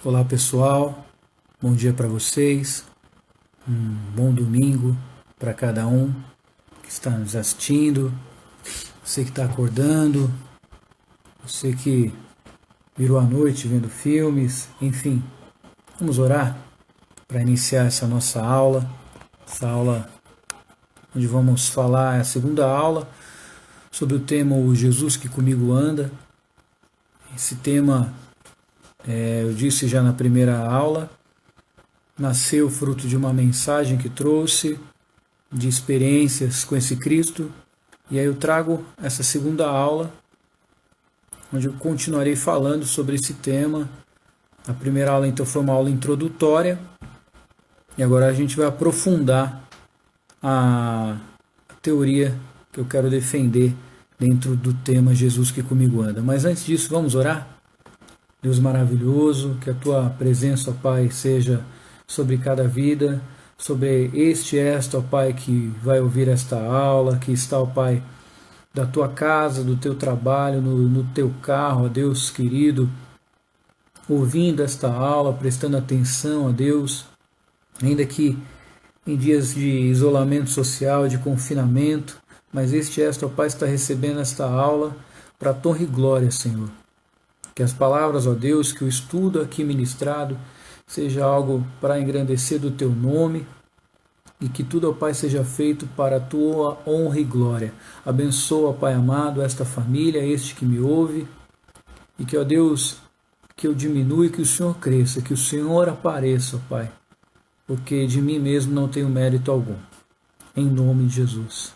Olá pessoal, bom dia para vocês, um bom domingo para cada um que está nos assistindo, você que está acordando, você que virou a noite vendo filmes, enfim. Vamos orar para iniciar essa nossa aula, essa aula onde vamos falar, é a segunda aula, sobre o tema O Jesus que Comigo Anda. Esse tema, eu disse já na primeira aula, nasceu fruto de uma mensagem que trouxe, de experiências com esse Cristo, e aí eu trago essa segunda aula, onde eu continuarei falando sobre esse tema. A primeira aula então foi uma aula introdutória, e agora a gente vai aprofundar a teoria que eu quero defender dentro do tema Jesus que Comigo Anda. Mas antes disso, vamos orar? Deus maravilhoso, que a Tua presença, ó Pai, seja sobre cada vida, sobre esta, ó Pai, que vai ouvir esta aula, que está, ó Pai, da Tua casa, do Teu trabalho, no Teu carro, ó Deus querido, ouvindo esta aula, prestando atenção, ó Deus, ainda que em dias de isolamento social, de confinamento, mas esta, ó Pai, está recebendo esta aula para a honra e glória, Senhor. Que as palavras, ó Deus, que o estudo aqui ministrado seja algo para engrandecer do Teu nome e que tudo, ó Pai, seja feito para a Tua honra e glória. Abençoa, ó Pai amado, esta família, este que me ouve, e que, ó Deus, que eu diminua e que o Senhor cresça, que o Senhor apareça, ó Pai, porque de mim mesmo não tenho mérito algum. Em nome de Jesus.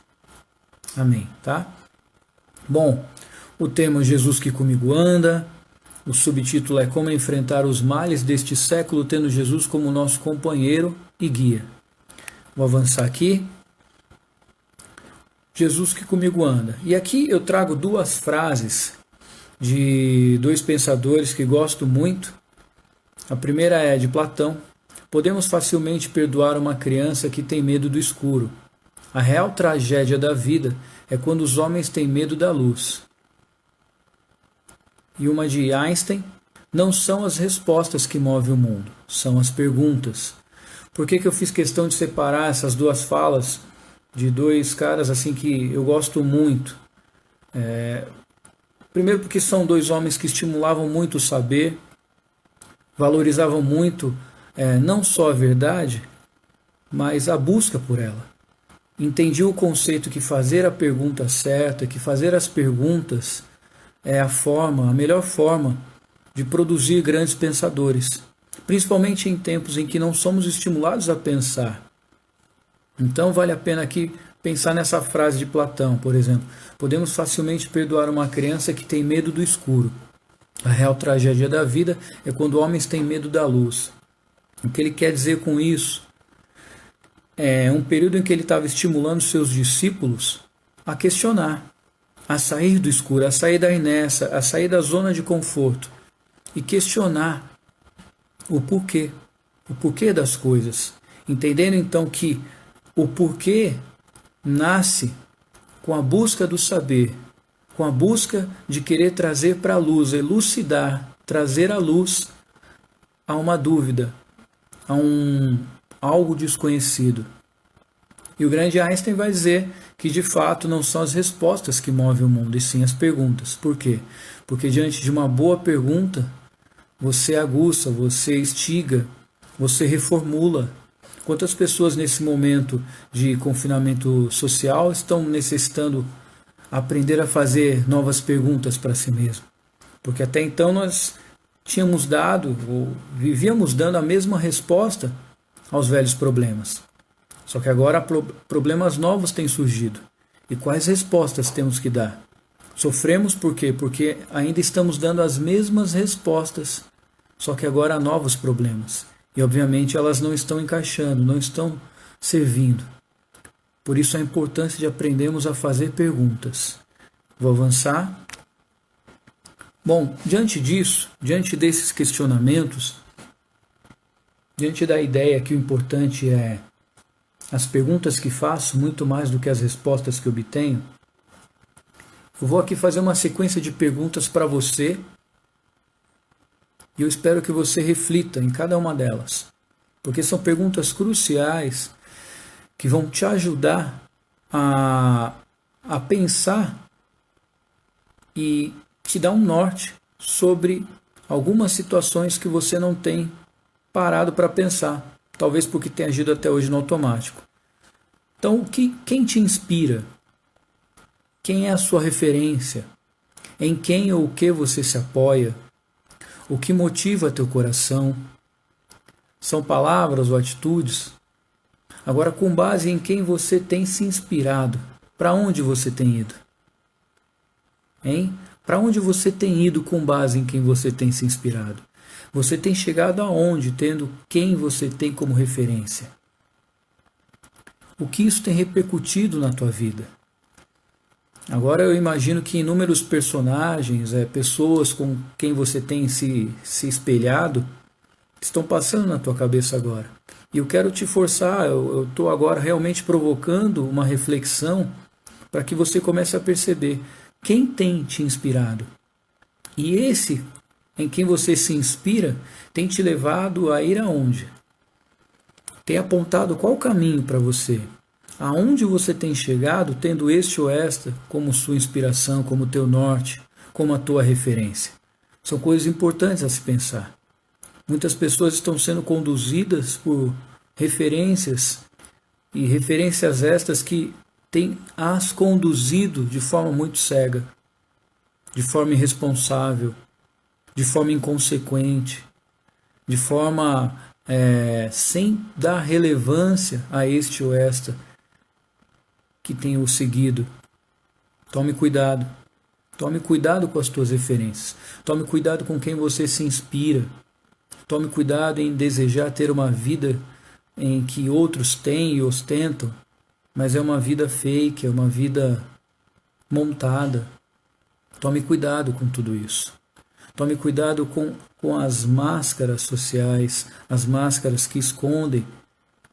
Amém, tá? Bom, o tema Jesus que Comigo Anda. O subtítulo é Como Enfrentar os Males deste Século Tendo Jesus como Nosso Companheiro e Guia. Vou avançar aqui. Jesus que Comigo Anda. E aqui eu trago duas frases de dois pensadores que gosto muito. A primeira é de Platão. Podemos facilmente perdoar uma criança que tem medo do escuro. A real tragédia da vida é quando os homens têm medo da luz. E uma de Einstein: não são as respostas que movem o mundo, são as perguntas. Por que eu fiz questão de separar essas duas falas de dois caras assim que eu gosto muito? Primeiro porque são dois homens que estimulavam muito o saber, valorizavam muito não só a verdade, mas a busca por ela. Entendiam o conceito que fazer a pergunta certa, que fazer as perguntas é a melhor forma de produzir grandes pensadores, principalmente em tempos em que não somos estimulados a pensar. Então vale a pena aqui pensar nessa frase de Platão, por exemplo. Podemos facilmente perdoar uma criança que tem medo do escuro. A real tragédia da vida é quando homens têm medo da luz. O que ele quer dizer com isso? É um período em que ele estava estimulando seus discípulos a questionar, a sair do escuro, a sair da inércia, a sair da zona de conforto e questionar o porquê das coisas. Entendendo então que o porquê nasce com a busca do saber, com a busca de querer trazer para a luz, elucidar, trazer à luz a uma dúvida, a algo desconhecido. E o grande Einstein vai dizer que de fato não são as respostas que movem o mundo, e sim as perguntas. Por quê? Porque diante de uma boa pergunta, você aguça, você instiga, você reformula. Quantas pessoas nesse momento de confinamento social estão necessitando aprender a fazer novas perguntas para si mesmo? Porque até então nós tínhamos dado, ou vivíamos dando a mesma resposta aos velhos problemas. Só que agora problemas novos têm surgido. E quais respostas temos que dar? Sofremos por quê? Porque ainda estamos dando as mesmas respostas, só que agora há novos problemas. E obviamente elas não estão encaixando, não estão servindo. Por isso a importância de aprendermos a fazer perguntas. Vou avançar. Bom, diante disso, diante desses questionamentos, diante da ideia que o importante é as perguntas que faço muito mais do que as respostas que obtenho, eu vou aqui fazer uma sequência de perguntas para você E eu espero que você reflita em cada uma delas, porque são perguntas cruciais que vão te ajudar a pensar e te dar um norte sobre algumas situações que você não tem parado para pensar, talvez porque tenha agido até hoje no automático. Então, quem te inspira? Quem é a sua referência? Em quem ou o que você se apoia? O que motiva teu coração? São palavras ou atitudes? Agora, com base em quem você tem se inspirado, para onde você tem ido? Hein? Para onde você tem ido com base em quem você tem se inspirado? Você tem chegado aonde, tendo quem você tem como referência? O que isso tem repercutido na tua vida? Agora eu imagino que inúmeros personagens, pessoas com quem você tem se espelhado, estão passando na tua cabeça agora. E eu quero te forçar, eu estou agora realmente provocando uma reflexão para que você comece a perceber quem tem te inspirado. E esse em quem você se inspira tem te levado a ir aonde? Tem apontado qual caminho para você? Aonde você tem chegado tendo este ou esta como sua inspiração, como teu norte, como a tua referência? São coisas importantes a se pensar. Muitas pessoas estão sendo conduzidas por referências, e referências estas que têm as conduzido de forma muito cega, de forma irresponsável, de forma inconsequente, de forma sem dar relevância a este ou esta que tem o seguido. Tome cuidado. Tome cuidado com as tuas referências. Tome cuidado com quem você se inspira. Tome cuidado em desejar ter uma vida em que outros têm e ostentam, mas é uma vida fake, é uma vida montada. Tome cuidado com tudo isso. Tome cuidado com as máscaras sociais, as máscaras que escondem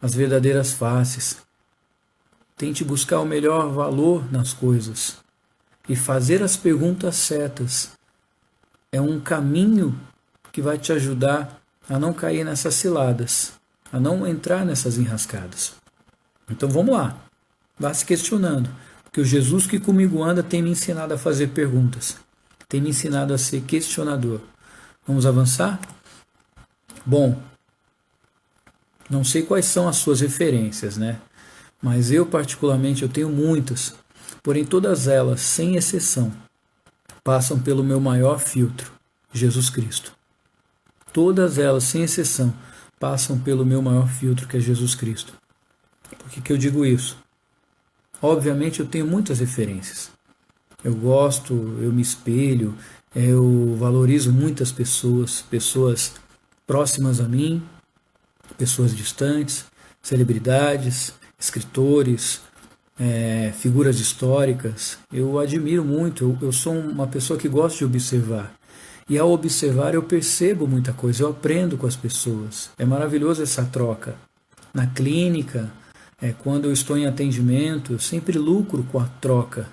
as verdadeiras faces. Tente buscar o melhor valor nas coisas e fazer as perguntas certas. É um caminho que vai te ajudar a não cair nessas ciladas, a não entrar nessas enrascadas. Então vamos lá, vá se questionando, porque o Jesus que comigo anda tem me ensinado a fazer perguntas, tem me ensinado a ser questionador. Vamos avançar? Bom, não sei quais são as suas referências, né? Mas eu particularmente eu tenho muitas, porém todas elas, sem exceção, passam pelo meu maior filtro, Jesus Cristo. Todas elas, sem exceção, passam pelo meu maior filtro, que é Jesus Cristo. Por que eu digo isso? Obviamente eu tenho muitas referências. Eu gosto, eu me espelho, eu valorizo muitas pessoas, pessoas próximas a mim, pessoas distantes, celebridades, escritores, figuras históricas. Eu admiro muito, eu sou uma pessoa que gosta de observar. E ao observar eu percebo muita coisa, eu aprendo com as pessoas. É maravilhoso essa troca. Na clínica, quando eu estou em atendimento, eu sempre lucro com a troca,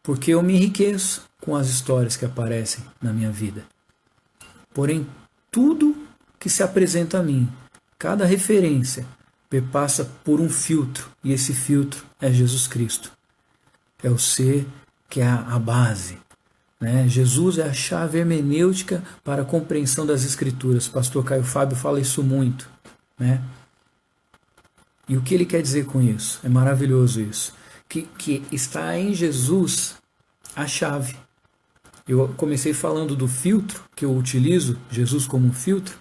porque eu me enriqueço com as histórias que aparecem na minha vida. Porém, tudo que se apresenta a mim, cada referência, perpassa por um filtro, e esse filtro é Jesus Cristo. É o ser que é a base. Né? Jesus é a chave hermenêutica para a compreensão das Escrituras. O pastor Caio Fábio fala isso muito. Né? E o que ele quer dizer com isso? É maravilhoso isso. Que está em Jesus a chave. Eu comecei falando do filtro, que eu utilizo Jesus como um filtro,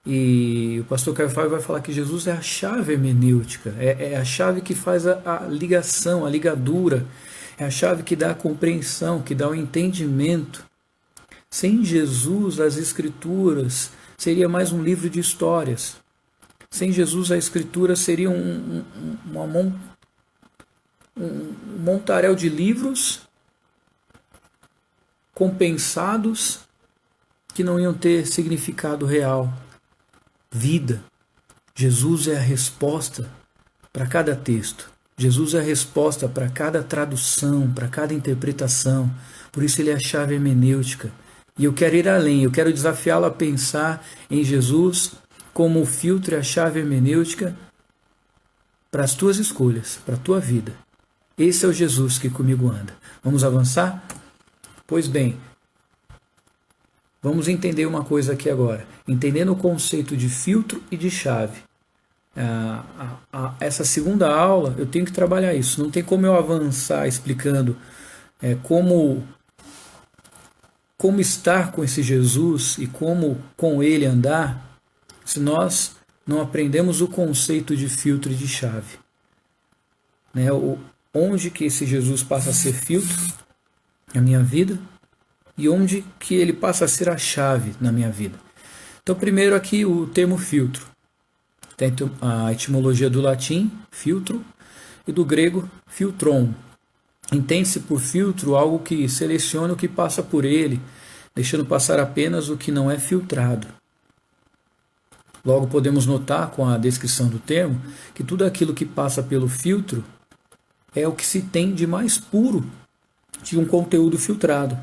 e o pastor Caio Fábio vai falar que Jesus é a chave hermenêutica, é a chave que faz a ligação, a ligadura, é a chave que dá a compreensão, que dá o entendimento. Sem Jesus, as Escrituras seria mais um livro de histórias. Sem Jesus, a Escritura seria um montaréu de livros compensados que não iam ter significado real. Vida. Jesus é a resposta para cada texto. Jesus é a resposta para cada tradução, para cada interpretação. Por isso ele é a chave hermenêutica. E eu quero ir além, eu quero desafiá-lo a pensar em Jesus como o filtro e a chave hermenêutica para as tuas escolhas, para a tua vida. Esse é o Jesus que comigo anda. Vamos avançar? Pois bem, vamos entender uma coisa aqui agora. Entendendo o conceito de filtro e de chave. Essa segunda aula, eu tenho que trabalhar isso. Não tem como eu avançar explicando como estar com esse Jesus e como com ele andar, se nós não aprendemos o conceito de filtro e de chave. Onde que esse Jesus passa a ser filtro na minha vida e onde que ele passa a ser a chave na minha vida. Então, primeiro aqui o termo filtro. Tem a etimologia do latim, filtro, e do grego, filtron. Entende-se por filtro algo que seleciona o que passa por ele, deixando passar apenas o que não é filtrado. Logo podemos notar com a descrição do termo que tudo aquilo que passa pelo filtro é o que se tem de mais puro de um conteúdo filtrado.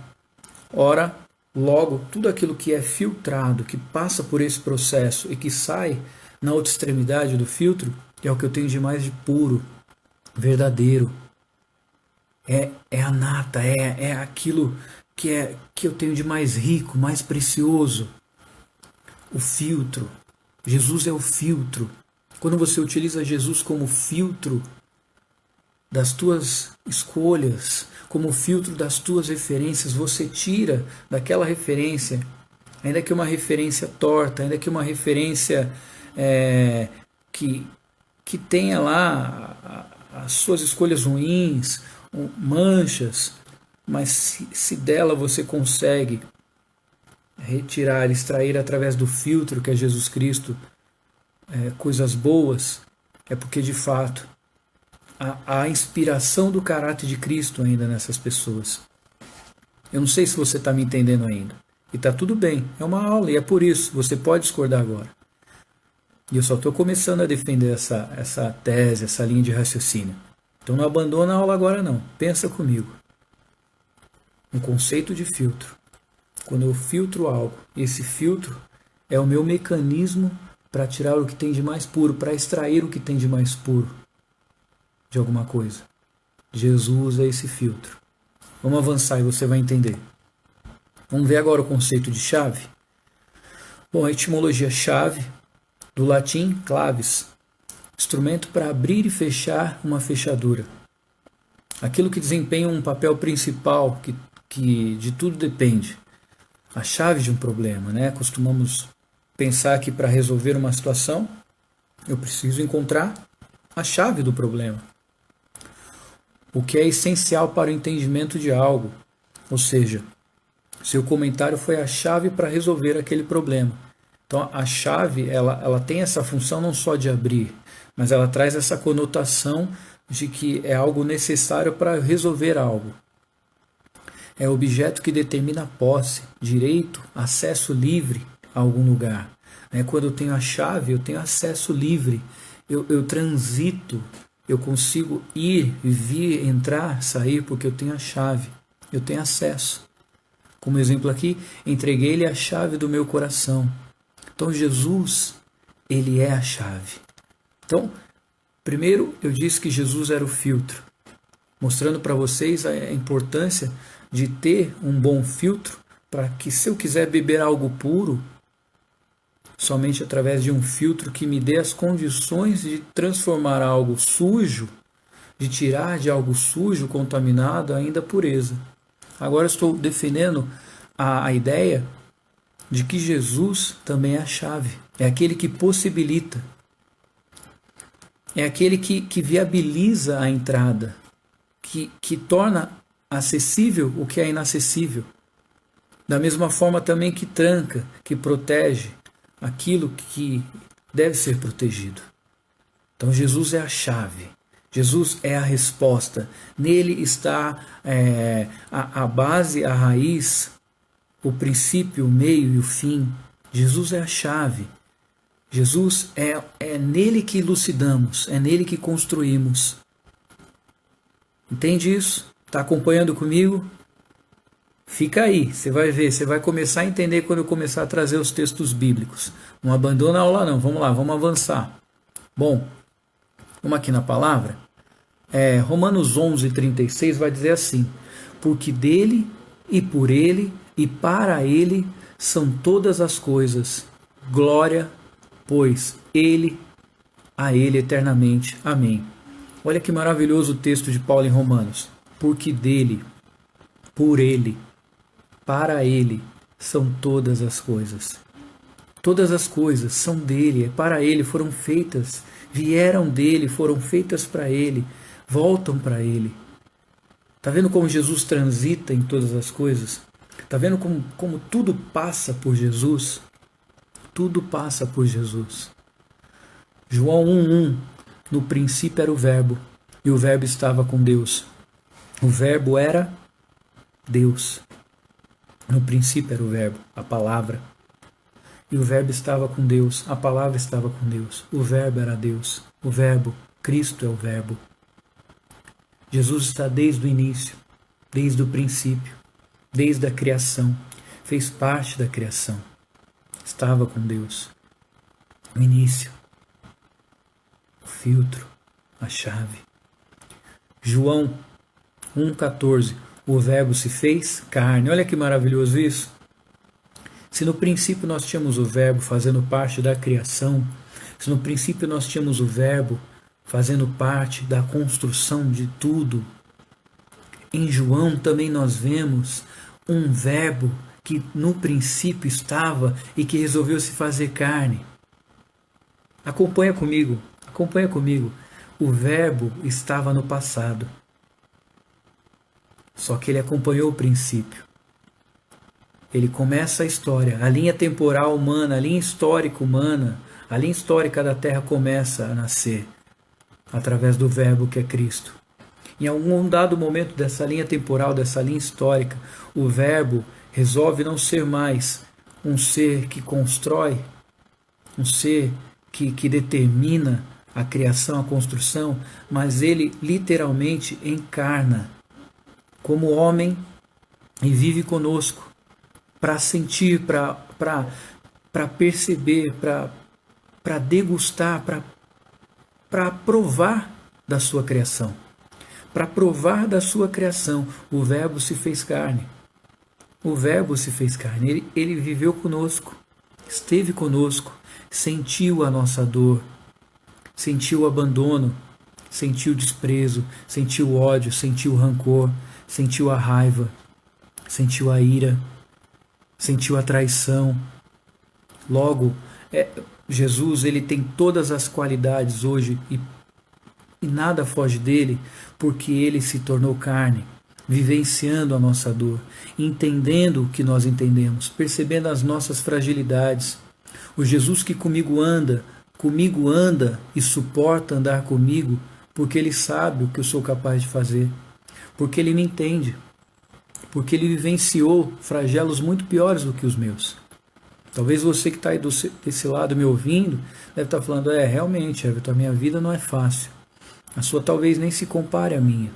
Ora, logo, tudo aquilo que é filtrado, que passa por esse processo e que sai na outra extremidade do filtro, é o que eu tenho de mais de puro, verdadeiro. É a nata, é aquilo que eu tenho de mais rico, mais precioso. O filtro. Jesus é o filtro. Quando você utiliza Jesus como filtro das tuas escolhas, como filtro das tuas referências, você tira daquela referência, ainda que uma referência torta, ainda que uma referência que tenha lá as suas escolhas ruins, manchas, mas se dela você consegue retirar, extrair através do filtro que é Jesus Cristo coisas boas, é porque de fato há a inspiração do caráter de Cristo ainda nessas pessoas. Eu não sei se você está me entendendo ainda. E está tudo bem, é uma aula e é por isso, você pode discordar agora. E eu só estou começando a defender essa tese, essa linha de raciocínio. Então não abandona a aula agora não, pensa comigo. Um conceito de filtro. Quando eu filtro algo, esse filtro é o meu mecanismo para tirar o que tem de mais puro, para extrair o que tem de mais puro de alguma coisa. Jesus é esse filtro. Vamos avançar e você vai entender. Vamos ver agora o conceito de chave. Bom, a etimologia chave, do latim claves, instrumento para abrir e fechar uma fechadura. Aquilo que desempenha um papel principal, que de tudo depende. A chave de um problema, né? Costumamos pensar que para resolver uma situação, eu preciso encontrar a chave do problema. O que é essencial para o entendimento de algo. Ou seja, seu comentário foi a chave para resolver aquele problema. Então a chave ela tem essa função não só de abrir, mas ela traz essa conotação de que é algo necessário para resolver algo. É o objeto que determina posse, direito, acesso livre a algum lugar. Quando eu tenho a chave, eu tenho acesso livre, eu transito, eu consigo ir, vir, entrar, sair, porque eu tenho a chave, eu tenho acesso. Como exemplo aqui, entreguei-lhe a chave do meu coração. Então Jesus, ele é a chave. Então, primeiro eu disse que Jesus era o filtro, mostrando para vocês a importância de ter um bom filtro, para que se eu quiser beber algo puro, somente através de um filtro que me dê as condições de transformar algo sujo, de tirar de algo sujo, contaminado, ainda pureza. Agora estou defendendo a ideia de que Jesus também é a chave, é aquele que possibilita, é aquele que viabiliza a entrada, que torna acessível o que é inacessível. Da mesma forma também que tranca, que protege aquilo que deve ser protegido. Então Jesus é a chave, Jesus é a resposta. Nele está a base, a raiz, o princípio, o meio e o fim. Jesus é a chave. Jesus é nele que elucidamos, é nele que construímos. Entende isso? Está acompanhando comigo? Fica aí, você vai ver, você vai começar a entender quando eu começar a trazer os textos bíblicos. Não abandona a aula não, vamos lá, vamos avançar. Bom, vamos aqui na palavra. Romanos 11:36 vai dizer assim: porque dele e por ele e para ele são todas as coisas, glória, pois a ele eternamente. Amém. Olha que maravilhoso o texto de Paulo em Romanos. Porque dele, por ele, para ele são todas as coisas. Todas as coisas são dele, é para ele, foram feitas, vieram dele, foram feitas para ele, voltam para ele. Está vendo como Jesus transita em todas as coisas? Está vendo como tudo passa por Jesus? Tudo passa por Jesus. João 1:1, no princípio era o Verbo, e o Verbo estava com Deus. O Verbo era Deus. No princípio era o Verbo, a palavra. E o Verbo estava com Deus, a palavra estava com Deus. O Verbo era Deus. O Verbo, Cristo é o Verbo. Jesus está desde o início, desde o princípio, desde a criação. Fez parte da criação. Estava com Deus. O início, o filtro, a chave. João 1,14. O Verbo se fez carne. Olha que maravilhoso isso. Se no princípio nós tínhamos o Verbo fazendo parte da criação, se no princípio nós tínhamos o Verbo fazendo parte da construção de tudo, em João também nós vemos um Verbo que no princípio estava e que resolveu se fazer carne. Acompanha comigo, acompanha comigo. O Verbo estava no passado. Só que ele acompanhou o princípio. Ele começa a história, a linha temporal humana, a linha histórica humana, a linha histórica da Terra começa a nascer através do Verbo que é Cristo. Em algum dado momento dessa linha temporal, dessa linha histórica, o Verbo resolve não ser mais um ser que constrói, um ser que determina a criação, a construção, mas ele literalmente encarna como homem e vive conosco para sentir, para perceber, para degustar, para provar da sua criação. Para provar da sua criação, o Verbo se fez carne. O Verbo se fez carne, ele viveu conosco, esteve conosco, sentiu a nossa dor, sentiu o abandono, sentiu o desprezo, sentiu o ódio, sentiu o rancor, sentiu a raiva, sentiu a ira, sentiu a traição. Logo, Jesus ele tem todas as qualidades hoje e nada foge dele, porque ele se tornou carne, vivenciando a nossa dor, entendendo o que nós entendemos, percebendo as nossas fragilidades. O Jesus que comigo anda e suporta andar comigo, porque ele sabe o que eu sou capaz de fazer, porque ele me entende, porque ele vivenciou flagelos muito piores do que os meus. Talvez você que está aí desse lado me ouvindo, deve estar falando, realmente, Everton, a minha vida não é fácil. A sua talvez nem se compare à minha.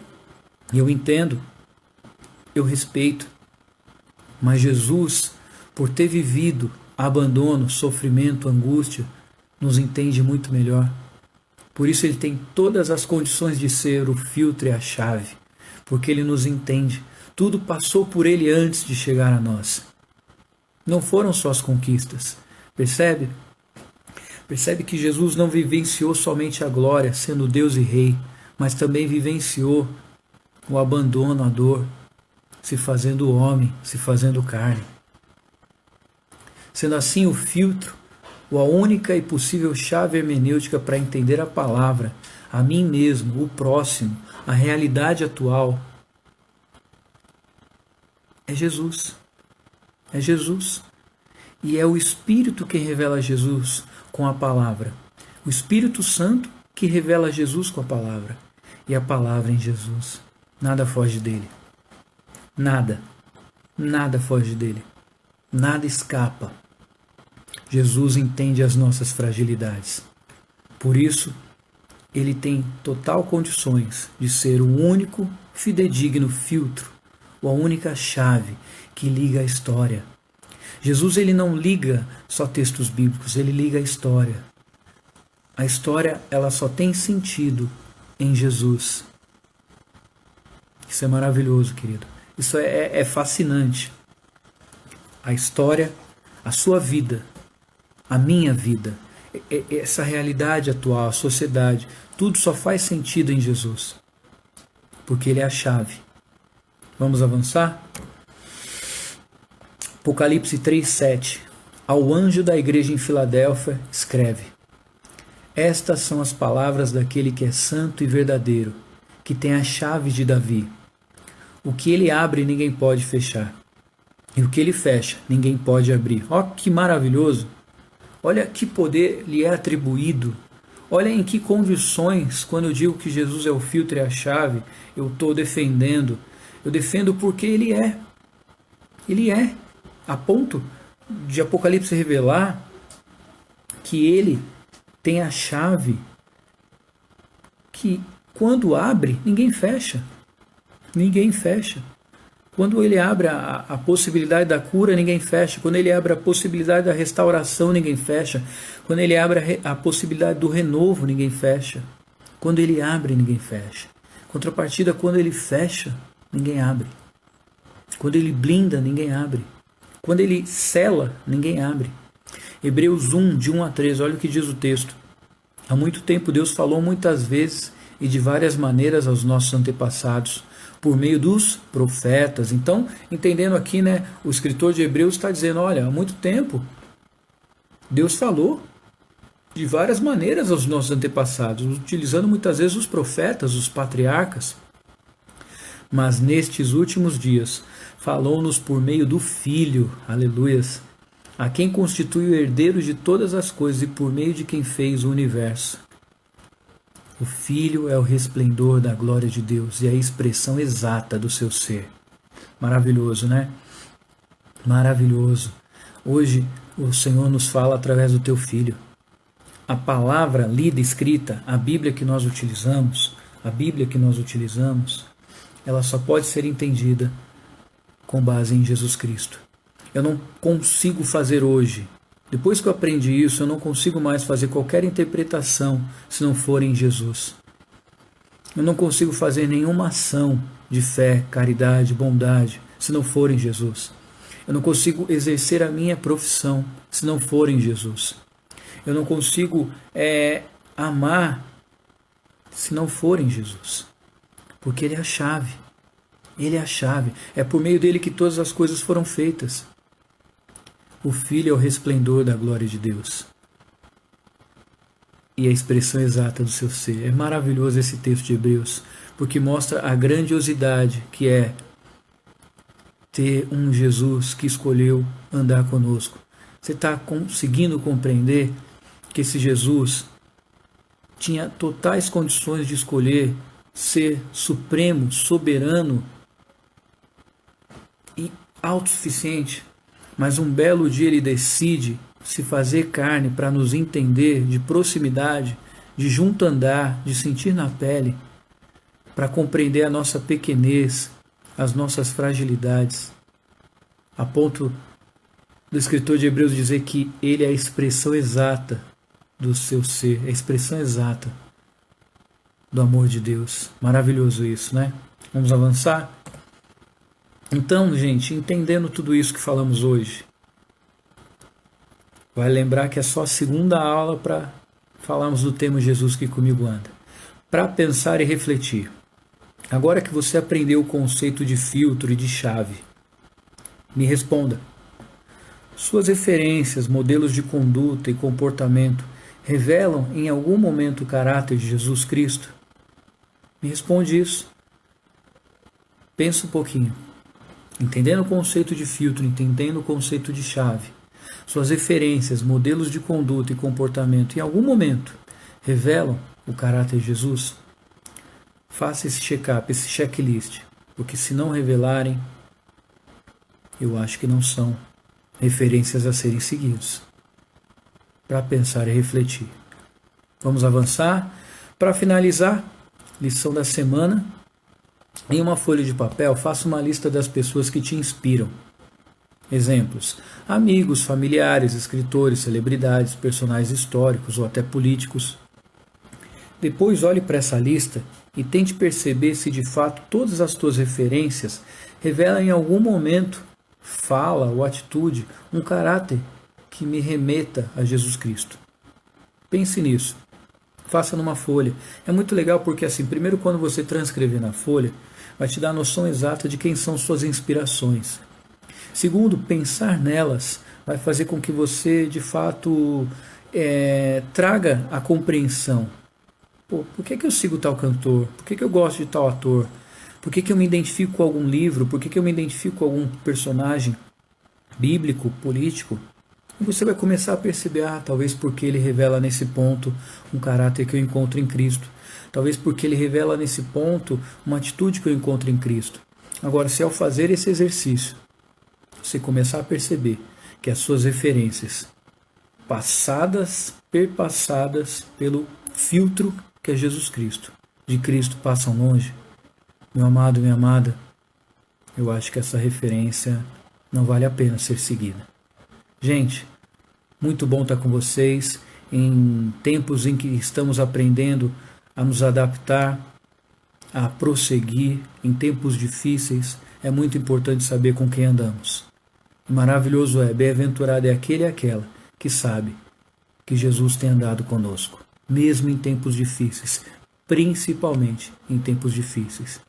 E eu entendo, eu respeito. Mas Jesus, por ter vivido abandono, sofrimento, angústia, nos entende muito melhor. Por isso ele tem todas as condições de ser o filtro e a chave, porque ele nos entende. Tudo passou por ele antes de chegar a nós. Não foram só as conquistas. Percebe? Percebe que Jesus não vivenciou somente a glória, sendo Deus e Rei, mas também vivenciou o abandono, a dor, se fazendo homem, se fazendo carne. Sendo assim o filtro, a única e possível chave hermenêutica para entender a palavra, a mim mesmo, o próximo, a realidade atual, é Jesus. É Jesus. E é o Espírito quem revela Jesus com a palavra. O Espírito Santo que revela Jesus com a palavra. E a palavra em Jesus. Nada foge dele. Nada. Nada foge dele. Nada escapa. Jesus entende as nossas fragilidades. Por isso, ele tem total condições de ser o único fidedigno filtro, ou a única chave que liga a história. Jesus ele não liga só textos bíblicos, ele liga a história. A história ela só tem sentido em Jesus. Isso é maravilhoso, querido. Isso é fascinante. A história, a sua vida, a minha vida, essa realidade atual, a sociedade, tudo só faz sentido em Jesus. Porque ele é a chave. Vamos avançar? Apocalipse 3:7. Ao anjo da igreja em Filadélfia, escreve: Estas são as palavras daquele que é santo e verdadeiro, que tem a chave de Davi. O que ele abre, ninguém pode fechar. E o que ele fecha, ninguém pode abrir. Ó, que maravilhoso! Olha que poder lhe é atribuído. Olha em que condições, quando eu digo que Jesus é o filtro e a chave, eu estou defendendo. Eu defendo porque ele é. Ele é. A ponto de Apocalipse revelar que ele tem a chave que quando abre, ninguém fecha. Ninguém fecha. Quando ele abre a possibilidade da cura, ninguém fecha. Quando ele abre a possibilidade da restauração, ninguém fecha. Quando ele abre a possibilidade do renovo, ninguém fecha. Quando ele abre, ninguém fecha. Contrapartida, quando ele fecha, ninguém abre. Quando ele blinda, ninguém abre. Quando ele sela, ninguém abre. Hebreus 1, de 1 a 3, olha o que diz o texto. Há muito tempo Deus falou muitas vezes e de várias maneiras aos nossos antepassados, por meio dos profetas. Então, entendendo aqui, o escritor de Hebreus está dizendo, olha, há muito tempo Deus falou de várias maneiras aos nossos antepassados, utilizando muitas vezes os profetas, os patriarcas. Mas nestes últimos dias falou-nos por meio do Filho, aleluias, a quem constitui o herdeiro de todas as coisas e por meio de quem fez o universo. O Filho é o resplendor da glória de Deus e a expressão exata do seu ser. Maravilhoso, né? Maravilhoso. Hoje o Senhor nos fala através do teu Filho. A palavra lida, escrita, a Bíblia que nós utilizamos, ela só pode ser entendida com base em Jesus Cristo. Eu não consigo fazer hoje, depois que eu aprendi isso, eu não consigo mais fazer qualquer interpretação se não for em Jesus. Eu não consigo fazer nenhuma ação de fé, caridade, bondade, se não for em Jesus. Eu não consigo exercer a minha profissão se não for em Jesus. Eu não consigo amar se não for em Jesus. Porque Ele é a chave. Ele é a chave. É por meio dele que todas as coisas foram feitas. O Filho é o resplendor da glória de Deus. E a expressão exata do seu ser. É maravilhoso esse texto de Hebreus, porque mostra a grandiosidade que é ter um Jesus que escolheu andar conosco. Você está conseguindo compreender que esse Jesus tinha totais condições de escolher ser supremo, soberano e autossuficiente, mas um belo dia ele decide se fazer carne para nos entender de proximidade, de junto andar, de sentir na pele, para compreender a nossa pequenez, as nossas fragilidades, a ponto do escritor de Hebreus dizer que ele é a expressão exata do seu ser, a expressão exata do amor de Deus. Maravilhoso isso, né? Vamos avançar? Então, gente, entendendo tudo isso que falamos hoje, vai lembrar que é só a segunda aula para falarmos do tema Jesus que comigo anda. Para pensar e refletir. Agora que você aprendeu o conceito de filtro e de chave, me responda. Suas referências, modelos de conduta e comportamento revelam em algum momento o caráter de Jesus Cristo? Me responde isso. Pensa um pouquinho. Entendendo o conceito de filtro, entendendo o conceito de chave, suas referências, modelos de conduta e comportamento em algum momento revelam o caráter de Jesus? Faça esse check-up, esse checklist, porque se não revelarem, eu acho que não são referências a serem seguidos. Para pensar e refletir. Vamos avançar. Para finalizar, lição da semana, Em uma folha de papel, faça uma lista das pessoas que te inspiram. Exemplos: amigos, familiares, escritores, celebridades, personagens históricos ou até políticos. Depois olhe para essa lista e tente perceber se de fato todas as tuas referências revelam em algum momento, fala ou atitude, um caráter que me remeta a Jesus Cristo. Pense nisso. Faça numa folha. É muito legal porque, assim, primeiro, quando você transcrever na folha, vai te dar a noção exata de quem são suas inspirações. Segundo, pensar nelas vai fazer com que você, de fato, traga a compreensão. Pô, por que eu sigo tal cantor? Por que eu gosto de tal ator? Por que eu me identifico com algum livro? Por que eu me identifico com algum personagem bíblico, político? E você vai começar a perceber, talvez porque ele revela nesse ponto um caráter que eu encontro em Cristo. Talvez porque ele revela nesse ponto uma atitude que eu encontro em Cristo. Agora, se ao fazer esse exercício, você começar a perceber que as suas referências passadas, perpassadas pelo filtro que é Jesus Cristo, de Cristo passam longe, meu amado, minha amada, eu acho que essa referência não vale a pena ser seguida. Gente, muito bom estar com vocês em tempos em que estamos aprendendo a nos adaptar, a prosseguir em tempos difíceis. É muito importante saber com quem andamos. E maravilhoso é, bem-aventurado é aquele e aquela que sabe que Jesus tem andado conosco, mesmo em tempos difíceis, principalmente em tempos difíceis.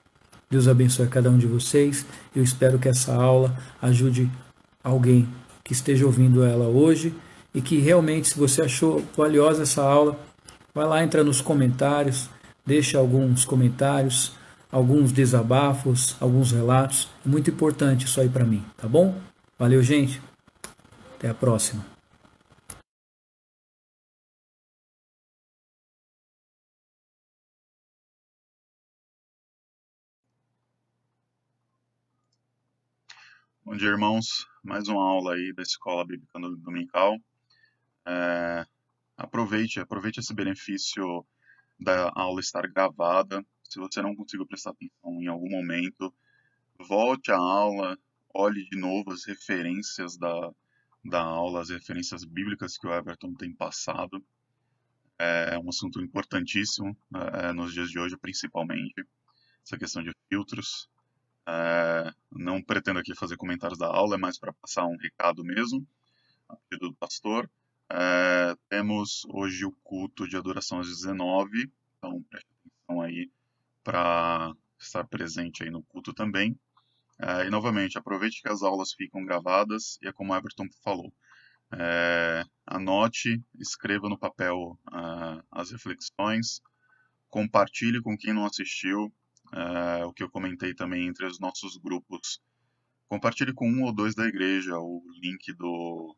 Deus abençoe a cada um de vocês. Eu espero que essa aula ajude alguém que esteja ouvindo ela hoje e que realmente, se você achou valiosa essa aula, vai lá, entra nos comentários, deixa alguns comentários, alguns desabafos, alguns relatos. É muito importante isso aí para mim, tá bom? Valeu, gente. Até a próxima. Bom dia, irmãos. Mais uma aula aí da Escola Bíblica Dominical. Aproveite esse benefício da aula estar gravada. Se você não conseguiu prestar atenção em algum momento, volte à aula, olhe de novo as referências da aula, as referências bíblicas que o Everton tem passado. É um assunto importantíssimo, nos dias de hoje, principalmente, essa questão de filtros. Não pretendo aqui fazer comentários da aula, é mais para passar um recado mesmo, a pedido do pastor. Temos hoje o culto de adoração às 19, então preste atenção aí para estar presente aí no culto também. E novamente, aproveite que as aulas ficam gravadas e é como o Everton falou. Anote, escreva no papel as reflexões, compartilhe com quem não assistiu, o que eu comentei também entre os nossos grupos. Compartilhe com um ou dois da igreja o link do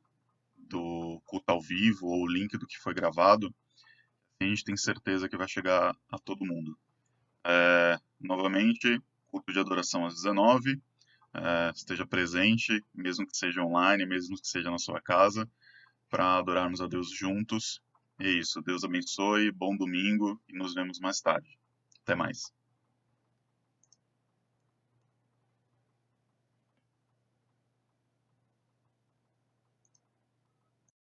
culto ao vivo ou o link do que foi gravado. A gente tem certeza que vai chegar a todo mundo. Novamente, culto de adoração às 19. Esteja presente, mesmo que seja online, mesmo que seja na sua casa, para adorarmos a Deus juntos. E é isso. Deus abençoe, bom domingo e nos vemos mais tarde. Até mais.